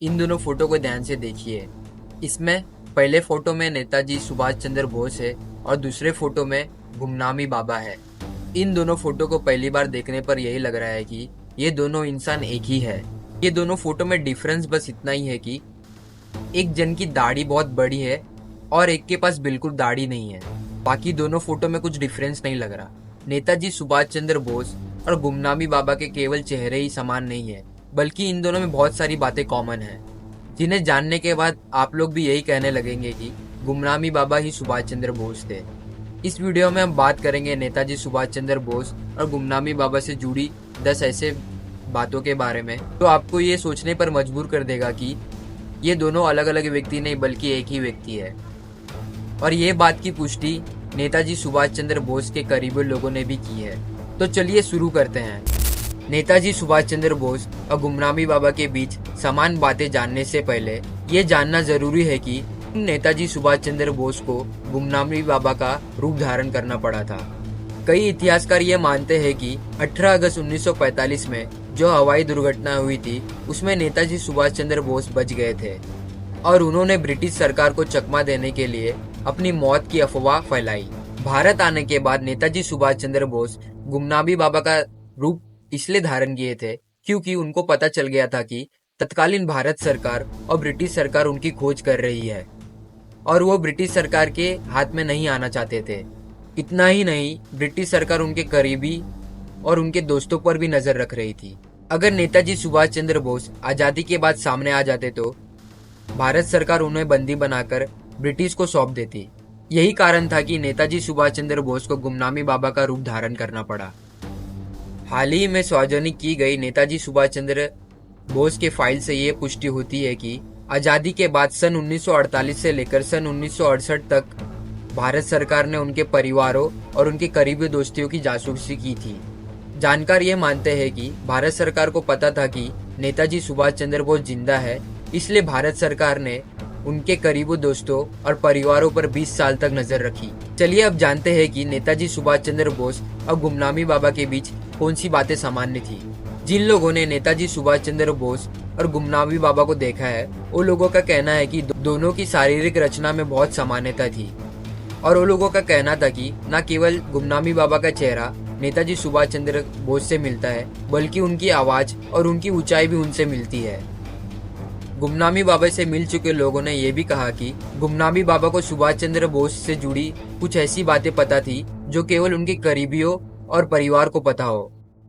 इन दोनों फोटो को ध्यान से देखिए। इसमें पहले फोटो में नेताजी सुभाष चंद्र बोस है और दूसरे फोटो में गुमनामी बाबा है। इन दोनों फोटो को पहली बार देखने पर यही लग रहा है कि ये दोनों इंसान एक ही है। ये दोनों फोटो में डिफरेंस बस इतना ही है कि एक जन की दाढ़ी बहुत बड़ी है और एक के पास बिल्कुल दाढ़ी नहीं है। बाकी दोनों फोटो में कुछ डिफरेंस नहीं लग रहा। नेताजी सुभाष चंद्र बोस और गुमनामी बाबा के केवल चेहरे ही समान नहीं है, बल्कि इन दोनों में बहुत सारी बातें कॉमन है, जिन्हें जानने के बाद आप लोग भी यही कहने लगेंगे कि गुमनामी बाबा ही सुभाष चंद्र बोस थे। इस वीडियो में हम बात करेंगे नेताजी सुभाष चंद्र बोस और गुमनामी बाबा से जुड़ी 10 ऐसे बातों के बारे में तो आपको ये सोचने पर मजबूर कर देगा कि ये दोनों अलग अलग व्यक्ति नहीं बल्कि एक ही व्यक्ति है। और ये बात की पुष्टि नेताजी सुभाष चंद्र बोस के करीबी लोगों ने भी की है। तो चलिए शुरू करते हैं। नेताजी सुभाष चंद्र बोस और गुमनामी बाबा के बीच समान बातें जानने से पहले ये जानना जरूरी है कि नेताजी सुभाष चंद्र बोस को गुमनामी बाबा का रूप धारण करना पड़ा था। कई इतिहासकार ये मानते हैं कि 18 अगस्त 1945 में जो हवाई दुर्घटना हुई थी उसमें नेताजी सुभाष चंद्र बोस बच गए थे और उन्होंने ब्रिटिश सरकार को चकमा देने के लिए अपनी मौत की अफवाह फैलाई। भारत आने के बाद नेताजी सुभाष चंद्र बोस गुमनामी बाबा का रूप इसलिए धारण किए थे क्योंकि उनको पता चल गया था कि तत्कालीन भारत सरकार और ब्रिटिश सरकार उनकी खोज कर रही है और वो ब्रिटिश सरकार के हाथ में नहीं आना चाहते थे। इतना ही नहीं, ब्रिटिश सरकार उनके करीबी और उनके दोस्तों पर भी नजर रख रही थी। अगर नेताजी सुभाष चंद्र बोस आजादी के बाद सामने आ जाते तो भारत सरकार उन्हें बंदी बनाकर ब्रिटिश को सौंप देती। यही कारण था कि नेताजी सुभाष चंद्र बोस को गुमनामी बाबा का रूप धारण करना पड़ा। हाल ही में सार्वजनिक की गई नेताजी सुभाष चंद्र बोस के फाइल से ये पुष्टि होती है कि आजादी के बाद सन 1948 से लेकर सन 1968 तक भारत सरकार ने उनके परिवारों और उनके करीबी दोस्तियों की जासूसी की थी। जानकार ये मानते हैं कि भारत सरकार को पता था कि नेताजी सुभाष चंद्र बोस जिंदा है, इसलिए भारत सरकार ने उनके करीबी दोस्तों और परिवारों पर 20 साल तक नजर रखी। चलिए अब जानते हैं कि नेताजी सुभाष चंद्र बोस और गुमनामी बाबा के बीच कौन सी बातें सामान्य थी। जिन लोगों ने नेताजी सुभाष चंद्र बोस और गुमनामी बाबा को देखा है वो लोगों का कहना है कि दोनों की शारीरिक रचना में बहुत समानता थी और वो लोगों का कहना था कि न केवल गुमनामी बाबा का चेहरा नेताजी सुभाष चंद्र बोस से मिलता है बल्कि उनकी आवाज और उनकी ऊंचाई भी उनसे मिलती है। गुमनामी बाबा से मिल चुके लोगों ने यह भी कहा कि गुमनामी बाबा को सुभाष चंद्र बोस से जुड़ी कुछ ऐसी बातें पता थी जो केवल उनके करीबियों और परिवार को पता हो।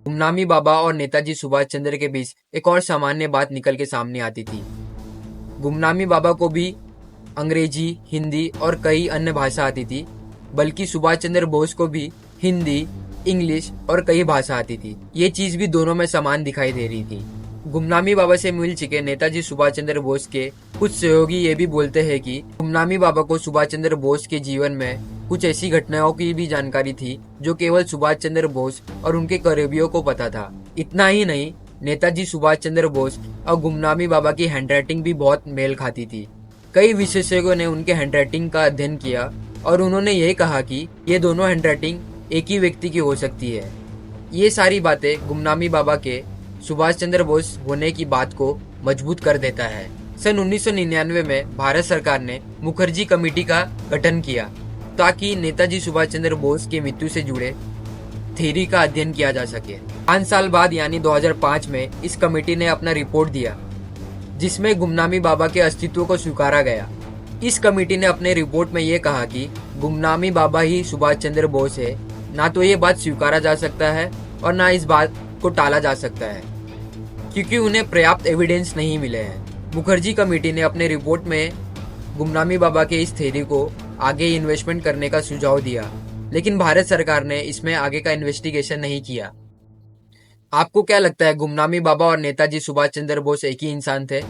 गुमनामी बाबा और नेताजी सुभाष चंद्र के बीच एक और सामान्य बात निकल के सामने आती थी। गुमनामी बाबा को भी अंग्रेजी, हिंदी और कई अन्य भाषा आती थी, बल्कि सुभाष चंद्र बोस को भी हिंदी, इंग्लिश और कई भाषा आती थी। ये चीज भी दोनों में समान दिखाई दे रही थी। गुमनामी बाबा से मिल चुके नेताजी सुभाष चंद्र बोस के कुछ सहयोगी ये भी बोलते हैं कि गुमनामी बाबा को सुभाष चंद्र बोस के जीवन में कुछ ऐसी घटनाओं की भी जानकारी थी जो केवल सुभाष चंद्र बोस और उनके करीबियों को पता था। इतना ही नहीं, नेताजी सुभाष चंद्र बोस और गुमनामी बाबा की हैंडराइटिंग भी बहुत मेल खाती थी। कई विशेषज्ञों ने उनके हैंडराइटिंग का अध्ययन किया और उन्होंने यही कहा कि ये दोनों हैंडराइटिंग एक ही व्यक्ति की हो सकती है। ये सारी बातें गुमनामी बाबा के सुभाष चंद्र बोस होने की बात को मजबूत कर देता है। सन 1999 में भारत सरकार ने मुखर्जी कमेटी का गठन किया ताकि नेताजी सुभाष चंद्र बोस की मृत्यु से जुड़े थ्योरी का अध्ययन किया जा सके। 5 साल बाद यानी 2005 में इस कमेटी ने अपना रिपोर्ट दिया जिसमें गुमनामी बाबा के अस्तित्व को स्वीकारा गया। इस कमेटी ने अपने रिपोर्ट में ये कहा कि गुमनामी बाबा ही सुभाष चंद्र बोस है। ना तो ये बात स्वीकारा जा सकता है और ना इस बात को टाला जा सकता है क्योंकि उन्हें पर्याप्त एविडेंस नहीं मिले हैं। मुखर्जी कमेटी ने अपने रिपोर्ट में गुमनामी बाबा के इस थ्योरी को आगे इन्वेस्टमेंट करने का सुझाव दिया, लेकिन भारत सरकार ने इसमें आगे का इन्वेस्टिगेशन नहीं किया। आपको क्या लगता है, गुमनामी बाबा और नेताजी सुभाष चंद्र बोस एक ही इंसान थे?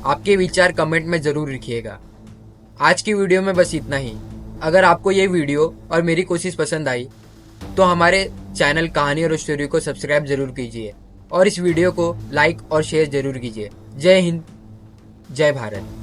आपके विचार कमेंट में जरूर लिखिएगा। आज की वीडियो में बस इतना ही। अगर आपको ये वीडियो और मेरी कोशिश पसंद आई तो हमारे चैनल कहानी और स्टोरी को सब्सक्राइब जरूर कीजिए और इस वीडियो को लाइक और शेयर जरूर कीजिए। जय हिंद, जय भारत।